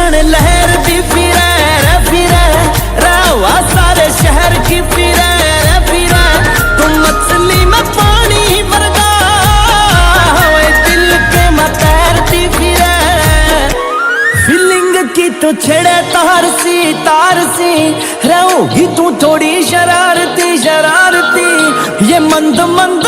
जाने लहर दी फिरे रवा सारे शहर की फिरे तुम मछली में पानी वर्गा ओए दिल के मैं तैरती फिरे फीलिंग की तो छेड़े तार सी रहोगी तू थोड़ी शरारती ये मंद मंद